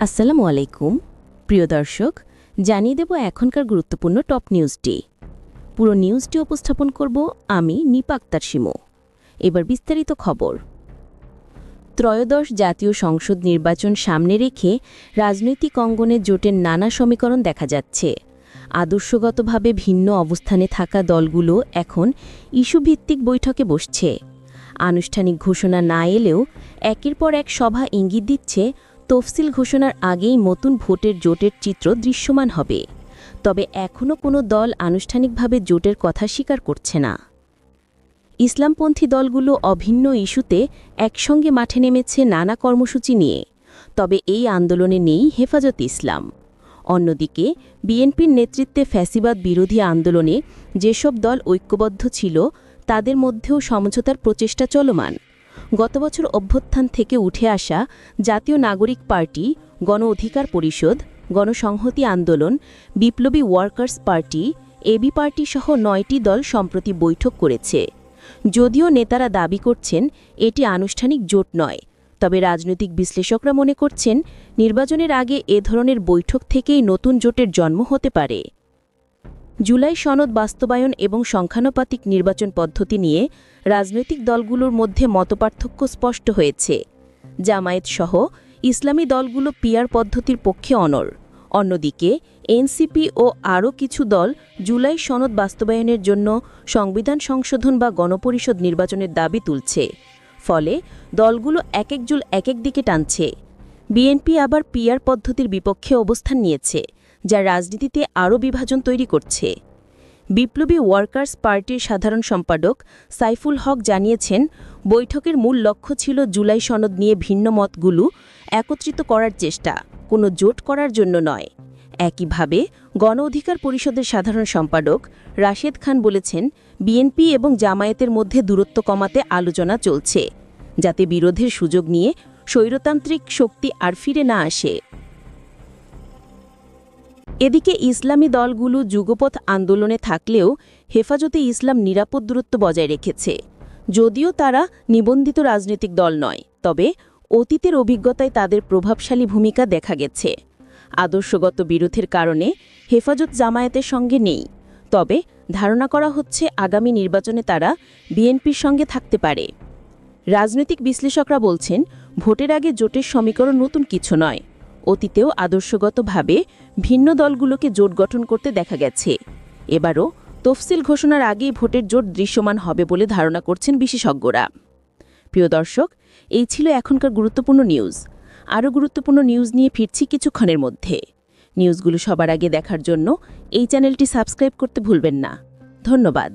আসসালামু আলাইকুম প্রিয় দর্শক, জানিয়ে দেব এখনকার গুরুত্বপূর্ণ টপ নিউজটি। পুরো নিউজটি উপস্থাপন করব আমি নিপা আক্তার শিমু। এবার বিস্তারিত খবর। ত্রয়োদশ জাতীয় সংসদ নির্বাচন সামনে রেখে রাজনৈতিক অঙ্গনে জোটের নানা সমীকরণ দেখা যাচ্ছে। আদর্শগতভাবে ভিন্ন অবস্থানে থাকা দলগুলো এখন ইস্যুভিত্তিক বৈঠকে বসছে। আনুষ্ঠানিক ঘোষণা না এলেও একের পর এক সভা ইঙ্গিত দিচ্ছে তফসিল ঘোষণার আগেই নতুন ভোটের জোটের চিত্র দৃশ্যমান হবে। তবে এখনও কোনো দল আনুষ্ঠানিকভাবে জোটের কথা স্বীকার করছে না। ইসলামপন্থী দলগুলো অভিন্ন ইস্যুতে একসঙ্গে মাঠে নেমেছে নানা কর্মসূচি নিয়ে। তবে এই আন্দোলনে নেই হেফাজতে ইসলাম। অন্যদিকে বিএনপির নেতৃত্বে ফ্যাসিবাদ বিরোধী আন্দোলনে যেসব দল ঐক্যবদ্ধ ছিল তাদের মধ্যেও সমঝোতার প্রচেষ্টা চলমান। গত বছর অভ্যুত্থান থেকে উঠে আসা জাতীয় নাগরিক পার্টি, গণ অধিকার পরিষদ, গণসংহতি আন্দোলন, বিপ্লবী ওয়ার্কার্স পার্টি, এবি পার্টি সহ ৯টি দল সম্প্রতি বৈঠক করেছে। যদিও নেতারা দাবি করছেন এটি আনুষ্ঠানিক জোট নয়, তবে রাজনৈতিক বিশ্লেষকরা মনে করছেন নির্বাচনের আগে এ ধরনের বৈঠক থেকেই নতুন জোটের জন্ম হতে পারে। জুলাই সনদ বাস্তবায়ন এবং সংখ্যানুপাতিক নির্বাচন পদ্ধতি নিয়ে রাজনৈতিক দলগুলোর মধ্যে মতপার্থক্য স্পষ্ট হয়েছে। জামায়াত সহ ইসলামী দলগুলো পিআর পদ্ধতির পক্ষে অনড়। অন্যদিকে এনসিপি ও আরও কিছু দল জুলাই সনদ বাস্তবায়নের জন্য সংবিধান সংশোধন বা গণপরিষদ নির্বাচনের দাবি তুলছে। ফলে দলগুলো এক এক দিকে টানছে। বিএনপি আবার পিআর পদ্ধতির বিপক্ষে অবস্থান নিয়েছে, যা রাজনীতিতে আরও বিভাজন তৈরি করছে। বিপ্লবী ওয়ার্কার্স পার্টির সাধারণ সম্পাদক সাইফুল হক জানিয়েছেন, বৈঠকের মূল লক্ষ্য ছিল জুলাই সনদ নিয়ে ভিন্ন মতগুলো একত্রিত করার চেষ্টা, কোনো জোট করার জন্য নয়। একইভাবে গণ অধিকার পরিষদের সাধারণ সম্পাদক রাশেদ খান বলেছেন, বিএনপি এবং জামায়াতের মধ্যে দূরত্ব কমাতে আলোচনা চলছে, যাতে বিরোধের সুযোগ নিয়ে স্বৈরতান্ত্রিক শক্তি আর ফিরে না আসে। এদিকে ইসলামী দলগুলো যুগপথ আন্দোলনে থাকলেও হেফাজতে ইসলাম নিরাপদ দূরত্ব বজায় রেখেছে। যদিও তারা নিবন্ধিত রাজনৈতিক দল নয়, তবে অতীতের অভিজ্ঞতায় তাদের প্রভাবশালী ভূমিকা দেখা গেছে। আদর্শগত বিরোধের কারণে হেফাজত জামায়াতের সঙ্গে নেই, তবে ধারণা করা হচ্ছে আগামী নির্বাচনে তারা বিএনপির সঙ্গে থাকতে পারে। রাজনৈতিক বিশ্লেষকরা বলছেন, ভোটের আগে জোটের সমীকরণ নতুন কিছু নয়। অতীতেও আদর্শগতভাবে ভিন্ন দলগুলোকে জোট গঠন করতে দেখা গেছে। এবারও তফসিল ঘোষণার আগেই ভোটের জোট দৃশ্যমান হবে বলে ধারণা করছেন বিশেষজ্ঞরা। প্রিয় দর্শক, এই ছিল এখনকার গুরুত্বপূর্ণ নিউজ। আরও গুরুত্বপূর্ণ নিউজ নিয়ে ফিরছি কিছুক্ষণের মধ্যে। নিউজগুলো সবার আগে দেখার জন্য এই চ্যানেলটি সাবস্ক্রাইব করতে ভুলবেন না। ধন্যবাদ।